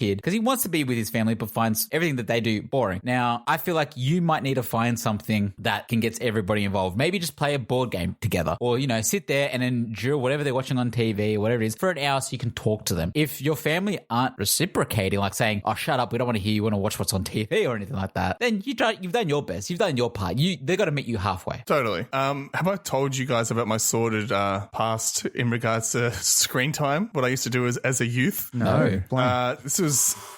kid because he wants to be with his family but finds everything that they do boring. Now, I feel like you might need to find something that can get everybody involved. Maybe just play a board game together or, sit there and endure whatever they're watching on TV or whatever it is for an hour so you can talk to them. If your family aren't reciprocating, like saying, oh, shut up, we don't want to hear you, want to watch what's on TV or anything like that, then you've done your best. You've done your part. They've got to meet you halfway. Totally. Have I told you guys about my sordid past in regards to screen time? What I used to do as a youth? No.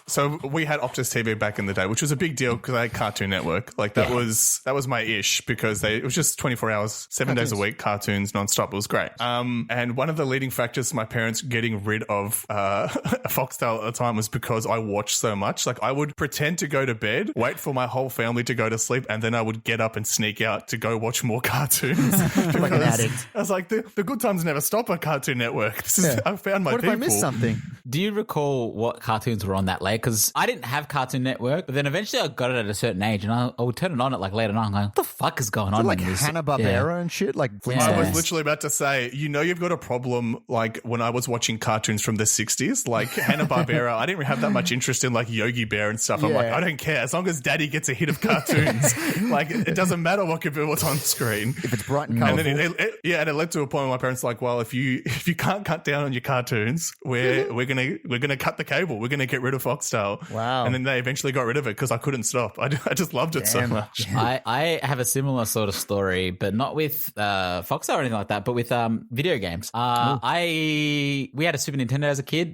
So we had Optus TV back in the day, which was a big deal because I had Cartoon Network. Like that was my ish because it was just 24 hours, 7 days a week, cartoons nonstop. It was great. And one of the leading factors to my parents getting rid of Foxtel at the time was because I watched so much. Like I would pretend to go to bed, wait for my whole family to go to sleep, and then I would get up and sneak out to go watch more cartoons. Like an addict. I was like, the good times never stop on Cartoon Network. I found my What people. if I missed something? Do you recall what cartoons were on that late? Because I didn't have Cartoon Network, but then eventually I got it at a certain age and I would turn it on at like later on. I'm going, what the fuck is going on? Like Hanna-Barbera and shit? Like I was literally about to say, you've got a problem like when I was watching cartoons from the 60s, like Hanna-Barbera. I didn't really have that much interest in like Yogi Bear and stuff. I'm like, I don't care. As long as daddy gets a hit of cartoons, like it doesn't matter what's on screen. If it's bright and colourful. And then it led to a point where my parents were like, well, if you can't cut down on your cartoons, we're gonna cut the cable. We're gonna get rid of Foxtel. Wow. And then they eventually got rid of it because I couldn't stop. I just loved it so much. I have a similar sort of story, but not with Foxtel or anything like that, but with video games. We had a Super Nintendo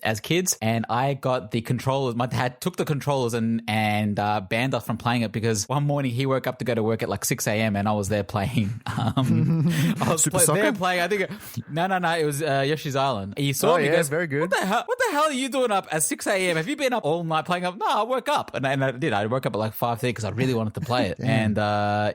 as kids, and I got the controllers. My dad took the controllers and banned us from playing it because one morning he woke up to go to work at like 6 a.m. and I was there playing. I was there playing. I think no, it was Yoshi's Island. He saw me. He goes, very good. What the hell are you doing up at 6 a.m.? Have you been up all night playing up? No, I woke up. And I did. I woke up at like 5:30 because I really wanted to play it. And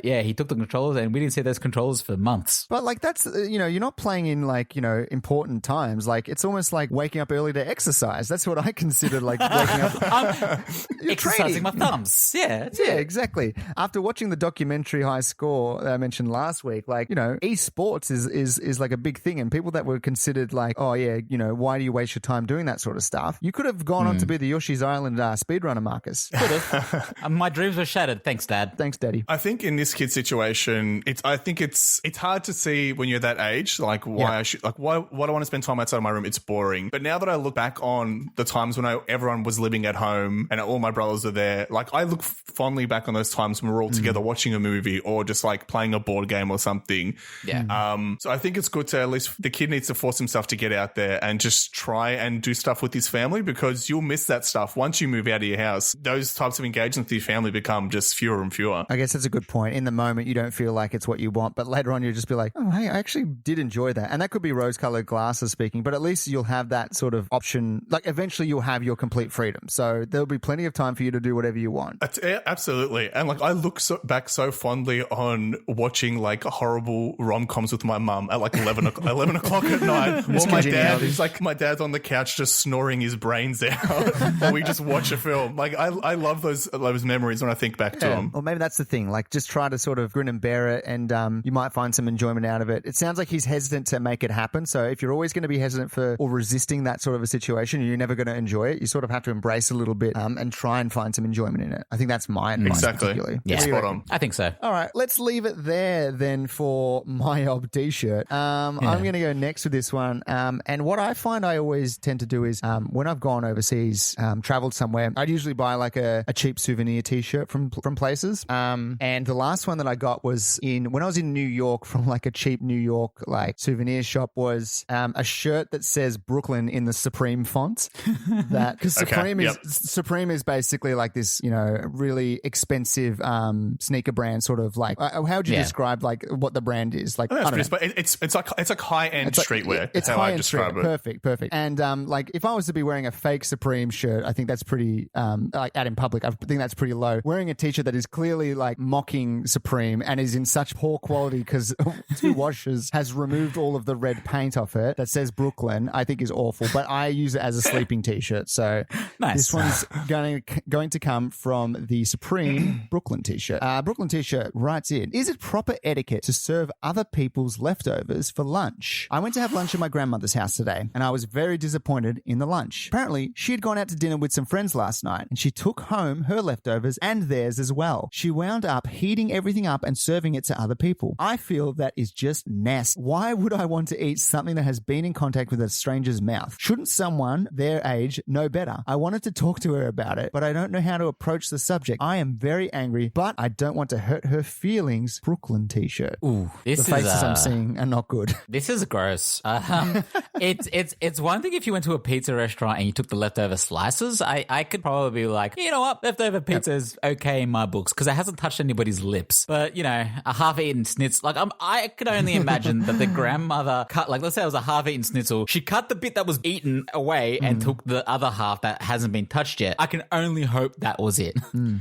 he took the controllers and we didn't see those controllers for months. But like that's, you're not playing in like, important times. Like it's almost like waking up early to exercise. That's what I consider like waking up. I'm exercising my thumbs. Yeah, exactly. After watching the documentary High Score that I mentioned last week, like, esports is like a big thing, and people that were considered like, oh yeah, why do you waste your time doing that sort of stuff? You could have gone on to be the Yoshi's Island speedrunner, Marcus. Could have. My dreams were shattered. Thanks, Dad. Thanks, Daddy. I think in this kid's situation, it's hard to see when you're that age, like why I should, like why do I want to spend time outside of my room? It's boring. But now that I look back on the times when everyone was living at home and all my brothers are there, like I look fondly back on those times when we're all together watching a movie or just like playing a board game or something. Yeah. So I think it's good to at least the kid needs to force himself to get out there and just try and do stuff with his family, because you'll miss that stuff once you move out of your house. Those types of engagements with your family become just fewer and fewer. I guess that's a good point. In the moment, you don't feel like it's what you want, but later on, you just be like, oh, hey, I actually did enjoy that. And that could be rose-colored glasses speaking, but at least you'll have that sort of option. Like eventually you'll have your complete freedom. So there'll be plenty of time for you to do whatever you want. Absolutely. And like I look back so fondly on watching like horrible rom-coms with my mum at like 11 o'clock at night. Or my dad's on the couch just snoring his brains out while we just watch a film. Like I love those memories when I think back to them. Or maybe that's the thing. Like just try to sort of grin and bear it, and you might find some enjoyment out of it. It sounds like he's hesitant to make it happen. So if you're always going to be hesitant for or resisting that sort of a situation, you're never going to enjoy it. You sort of have to embrace a little bit and try and find some enjoyment in it. I think that's my advice. Exactly. Yeah, spot on. I think so. All right, let's leave it there then for my ob t-shirt. I'm going to go next with this one. And what I find I always tend to do is when I've gone overseas, traveled somewhere, I'd usually buy like a cheap souvenir t-shirt from places. And the last one that I got was when I was in New York from like a cheap New York like souvenir shop was a shirt that says Brooklyn in the Supreme font. That because Supreme is basically like this, really expensive sneaker brand, sort of like how would you describe like what the brand is? Like I don't know. But it's like high end streetwear. It's how high I end describe streetwear. Perfect. And like if I was to be wearing a fake Supreme shirt, I think that's pretty like out in public. I think that's pretty low. Wearing a t-shirt that is clearly like mocking Supreme and is in such poor quality because 2 washes has removed all of the red paint off it that says Brooklyn, I think is awful. But I use it as a sleeping t-shirt. So nice. This one's going to come from the Supreme Brooklyn t-shirt. Brooklyn t-shirt writes in, is it proper etiquette to serve other people's leftovers for lunch? I went to have lunch at my grandmother's house today and I was very disappointed in the lunch. Apparently, she had gone out out to dinner with some friends last night, and she took home her leftovers and theirs as well. She wound up heating everything up and serving it to other people. I feel that is just nasty. Why would I want to eat something that has been in contact with a stranger's mouth? Shouldn't someone their age know better? I wanted to talk to her about it, but I don't know how to approach the subject. I am very angry, but I don't want to hurt her feelings. Brooklyn t-shirt. Ooh, the faces I'm seeing are not good. This is gross. It's one thing if you went to a pizza restaurant and you took the leftover slices. I could probably be like, you know what, leftover pizza is okay in my books because it hasn't touched anybody's lips. But you know, a half-eaten schnitzel, like I could only imagine that the grandmother cut, like let's say it was a half-eaten schnitzel, she cut the bit that was eaten away and took the other half that hasn't been touched yet. I can only hope that was it.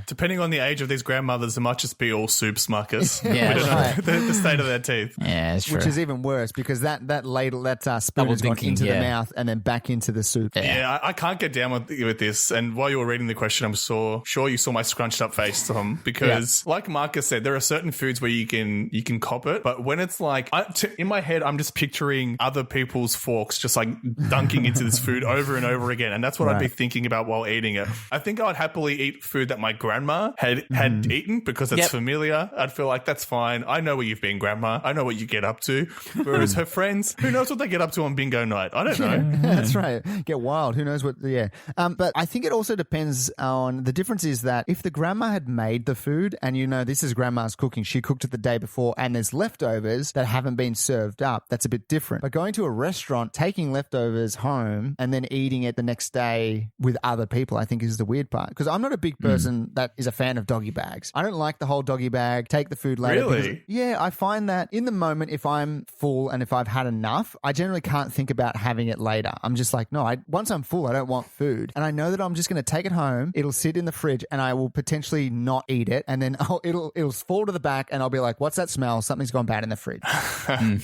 Depending on the age of these grandmothers, it might just be all soups, Marcus. Yeah, we don't know the state of their teeth. Yeah, it's true. Which is even worse because that ladle, that spoon has gone into the mouth and then back into the soup. Yeah, I can't get down with this. And while you were reading the question, I'm sure you saw my scrunched up face, Tom, because like Marcus said, there are certain foods where you can cop it, but when it's like in my head, I'm just picturing other people's forks just like dunking into this food over and over again, and that's what I'd be thinking about while eating it. I think I would happily eat food that my grandma had eaten because it's familiar. I'd feel like that's fine. I know where you've been, Grandma. I know what you get up to. Whereas her friends, who knows what they get up to on bingo night? I don't know. That's right. Get wild. Who knows what? Yeah. But I think it also depends on the difference is that if the grandma had made the food and you know this is grandma's cooking, she cooked it the day before and there's leftovers that haven't been served up, that's a bit different. But going to a restaurant, taking leftovers home and then eating it the next day with other people, I think is the weird part. Because I'm not a big person that is a fan of doggy bags. I don't like the whole doggy bag, take the food later. Really? Because, I find that in the moment, if I'm full and if I've had enough, I generally can't think about having it later. I'm just like, no, once I'm full, I don't want food. And I know that I'm just going to take it home. It'll sit in the fridge and I will potentially not eat it. And then it'll fall to the back and I'll be like, what's that smell? Something's gone bad in the fridge. I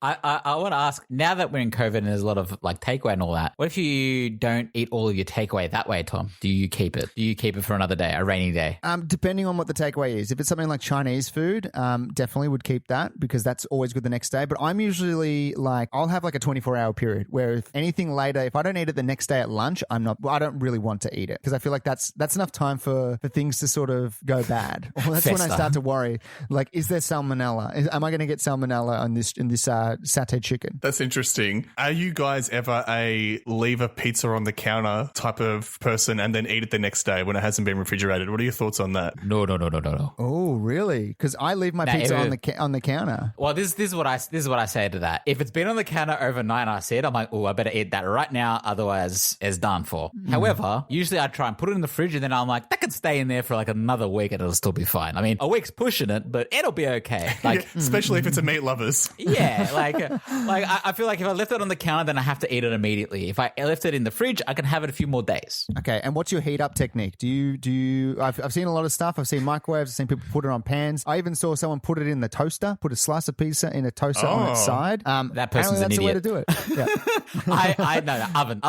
want to ask, now that we're in COVID and there's a lot of like takeaway and all that, what if you don't eat all of your takeaway that way, Tom? Do you keep it? Do you keep it for another day, a rainy day? Depending on what the takeaway is. If it's something like Chinese food, definitely would keep that because that's always good the next day. But I'm usually like, I'll have like a 24-hour period where if anything later, if I don't eat it the next day at lunch, I don't really want to eat it because I feel like that's enough time for things to sort of go bad. Well, that's when I start to worry. Like, is there salmonella? Am I going to get salmonella in this satay chicken? That's interesting. Are you guys ever a leave a pizza on the counter type of person and then eat it the next day when it hasn't been refrigerated? What are your thoughts on that? No. Oh, really? Because I leave my pizza on the counter. Well, this is what I say to that. If it's been on the counter overnight and I see it, I'm like, oh, I better eat that right now, otherwise it's done for. However, usually I try and put it in the fridge and then I'm like, that could stay in there for like another week and it'll still be fine. I mean, a week's pushing it, but it'll be okay. Like, especially if it's a meat lovers. Yeah, I feel like if I left it on the counter, then I have to eat it immediately. If I left it in the fridge, I can have it a few more days. Okay, and what's your heat up technique? Do you? I've seen a lot of stuff. I've seen microwaves. I've seen people put it on pans. I even saw someone put it in the toaster. Put a slice of pizza in a toaster on its side. That person's an idiot. That's the way to do it. Yeah. I know oven.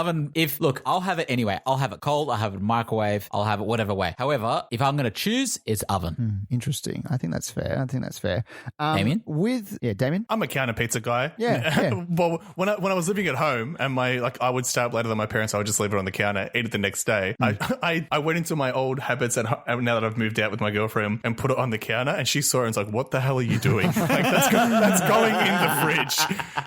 I'll have it anyway. I'll have it cold. I'll have it microwave. I'll have it whatever way. However, if I'm going to choose, it's oven. Interesting. I think that's fair. Damien? Damien? I'm a counter pizza guy. Yeah. Well, when I was living at home and I would stay up later than my parents, I would just leave it on the counter, eat it the next day. I went into my old habits at home, now that I've moved out with my girlfriend, and put it on the counter, and she saw it and was like, what the hell are you doing? Like, that's going in the fridge.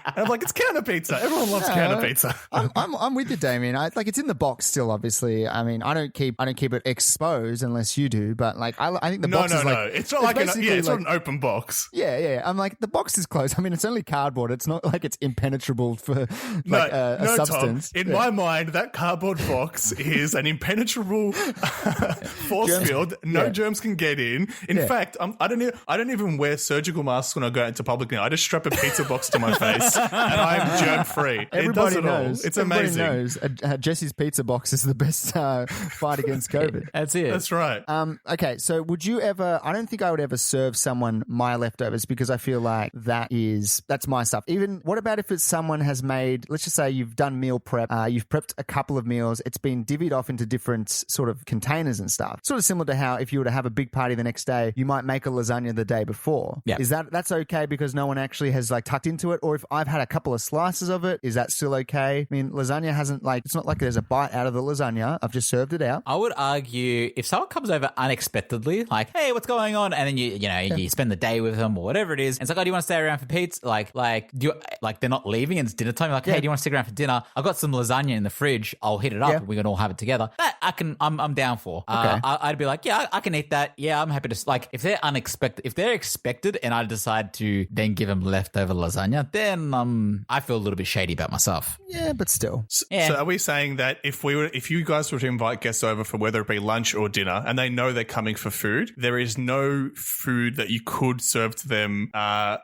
And I'm like, it's counter pizza. Everyone loves counter pizza. I'm with you, Damien. It's in the box still, obviously. I mean, I don't keep it exposed unless you do, but like I think the box is like... No. It's not like it's not an open box. Yeah. I'm like, the box is closed. I mean, it's only cardboard. It's not like it's impenetrable for a substance. Tom, in my mind, that cardboard box is an impenetrable force field. No germs can get in. In fact, I don't even wear surgical masks when I go out into public now. I just strap a pizza box to my face and I'm germ free. Everybody knows. It's amazing. Everybody knows Jesse's pizza box is the best fight against COVID. That's it. That's right. Okay, so would you ever... I don't think I would ever serve someone my leftovers because I feel like that's my stuff. Even, what about if it's someone has made... Let's just say you've done meal prep, you've prepped a couple of meals, it's been divvied off into different sort of containers and stuff. Sort of similar to how if you were to have a big party the next day, you might make a lasagna the day before. Yeah. Is that's okay because no one actually has tucked into it? Or if I've had a couple of slices of it, is that still okay? I mean, lasagna hasn't it's not like there's a bite out of the lasagna. I've just served it out. I would argue if someone comes over unexpectedly, like, hey, what's going on? And then you spend the day with them or whatever it is. And it's like, oh, do you want to stay around for pizza? Like they're not leaving and it's dinner time. You're like, hey, do you want to stick around for dinner? I've got some lasagna in the fridge. I'll heat it up and we can all have it together. That I'm down for. Okay. I'd be like, yeah, I can eat that. Yeah, I'm happy to, like, if they're expected and I decide to then give them leftover lasagna, then I feel a little bit shady about myself. Yeah, but still. Yeah. So are we saying that if you guys were to invite guests over for whether it be lunch or dinner and they know they're coming for food, there is no food that you could serve to them.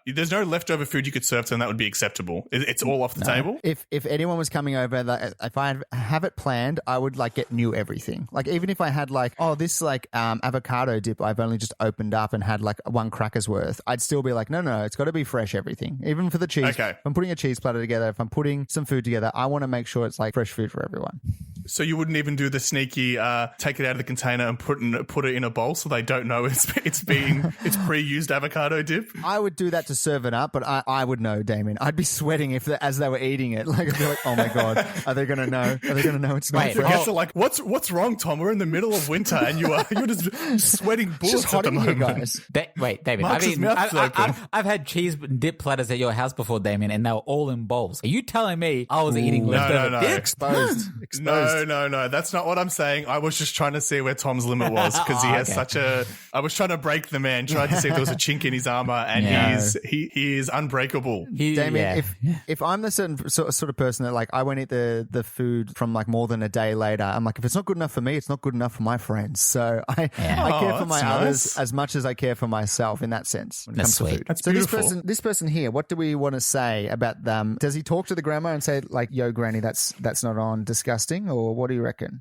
There's no leftover food you could serve to them that would be acceptable. It's all off the table. If anyone was coming over, if I have it planned, I would like get new everything. Like even if I had like, oh, this like avocado dip I've only just opened up and had like one cracker's worth, I'd still be like, no, it's got to be fresh everything. Even for the cheese. Okay. If I'm putting a cheese platter together, if I'm putting some food together, I want to make sure it's like fresh food for everyone. So you wouldn't even do the sneaky take it out of the container and put it in a bowl so they don't know it's pre-used avocado dip? I would do that to serve it up, but I would know, Damien. I'd be sweating as they were eating it. Like I'd be like, oh my god, are they going to know? Are they going to know it's not fresh? Forget to like, what's wrong, Tom? We're in the middle of winter and you're just sweating bullets at the moment. Guys. Wait, Damien. I've had cheese dip platters at your house before, Damien, and they were all in bowls. Are you telling me I was eating leftover dip? Exposed. No. That's not what I'm saying. I was just trying to see where Tom's limit was because he has such a. I was trying to break the man, trying to see if there was a chink in his armor, and he is unbreakable. Damien, if I'm the certain sort of person that like I won't eat the food from like more than a day later, I'm like, if it's not good enough for me, it's not good enough for my friends. So I care for my others as much as I care for myself in that sense. When it comes to food. That's so beautiful. this person here, what do we want to say about them? Does he talk to the grandma and say like, "Yo, Granny, that's not on, disgusting," or what do you reckon?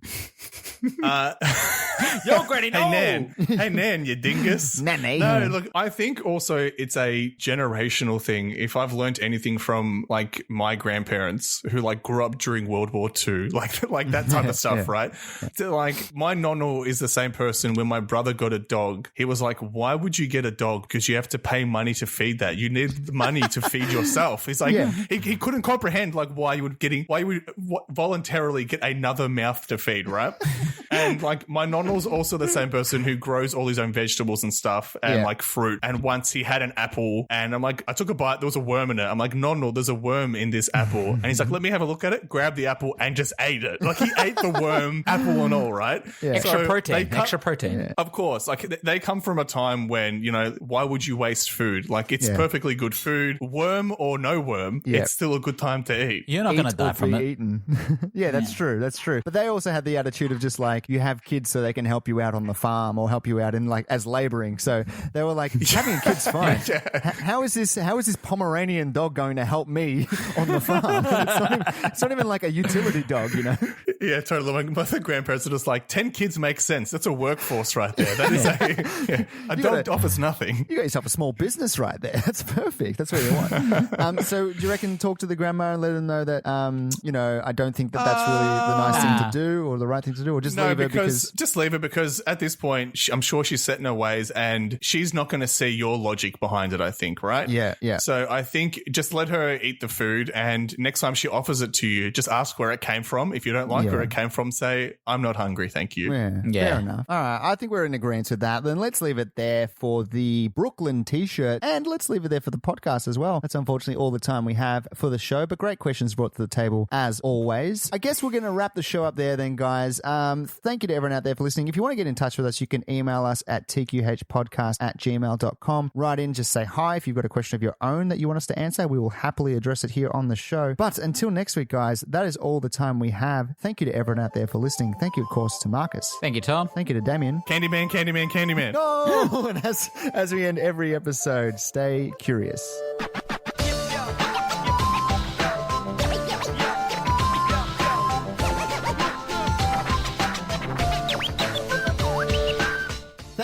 Yo, Granny, no. Hey, Nan, you dingus. Nanny. No, look, I think also it's a generational thing. If I've learned anything from like my grandparents who like grew up during World War II, like that type of stuff, right? So, like my nonno is the same person. When my brother got a dog, he was like, "Why would you get a dog? Because you have to pay money to feed that. You need the money to feed yourself." He's like, he couldn't comprehend like why you would voluntarily get another mouth to feed, right? And like my nonno's also the same person who grows all his own vegetables and stuff and like fruit. And once he had an apple and I'm like, I took a bite, there was a worm in it. I'm like, Nonno, there's a worm in this apple. And he's like, let me have a look at it, grabbed the apple and just ate it. Like he ate the worm, apple and all, right? Yeah. Extra protein. Yeah. Of course. Like they come from a time when, why would you waste food? Like it's perfectly good food. Worm or no worm, it's still a good time to eat. You're not going to die from it. Eaten. Yeah, that's true. That's true. But they also had the attitude of just like, you have kids so they can help you out on the farm or help you out in like as laboring. So they were like, having a kid's fine. How is this Pomeranian dog going to help me on the farm? It's not even like a utility dog, Yeah, totally. My grandparents are just like, 10 kids makes sense. That's a workforce right there. That is a dog offers nothing. You got yourself a small business right there. That's perfect. That's what you want. So do you reckon talk to the grandma and let them know that, I don't think that's really the nice thing to do or the right thing to do, or just leave her because... Just leave her because at this point, I'm sure she's set in her ways and she's not going to see your logic behind it, I think, right? Yeah. So I think just let her eat the food and next time she offers it to you, just ask where it came from. If you don't like where it came from, say, I'm not hungry, thank you. Yeah. Fair enough. All right, I think we're in agreement with that. Then let's leave it there for the Brooklyn t-shirt and let's leave it there for the podcast as well. That's unfortunately all the time we have for the show, but great questions brought to the table as always. I guess we're going to wrap the show up there then, guys. Thank you to everyone out there for listening. If you want to get in touch with us, you can email us at tqhpodcast@gmail.com. Write in, just say hi. If you've got a question of your own that you want us to answer, we will happily address it here on the show. But until next week, guys, that is all the time we have. Thank you to everyone out there for listening. Thank you, of course, to Marcus. Thank you, Tom. Thank you to Damien. Candyman. Oh, and as we end every episode, stay curious.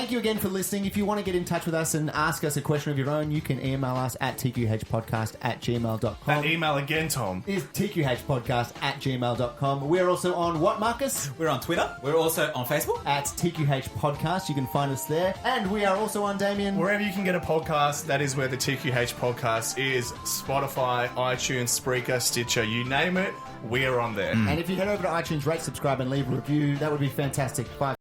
thank you again for listening. If you want to get in touch with us and ask us a question of your own, you can email us at tqhpodcast@gmail.com. That email again, Tom. Is tqhpodcast@gmail.com. We're also on what, Marcus? We're on Twitter. We're also on Facebook. At TQH Podcast. You can find us there. And we are also on, Damien. Wherever you can get a podcast, that is where the TQH podcast is. Spotify, iTunes, Spreaker, Stitcher, you name it, we are on there. And if you head over to iTunes, rate, subscribe, and leave a review, that would be fantastic. 5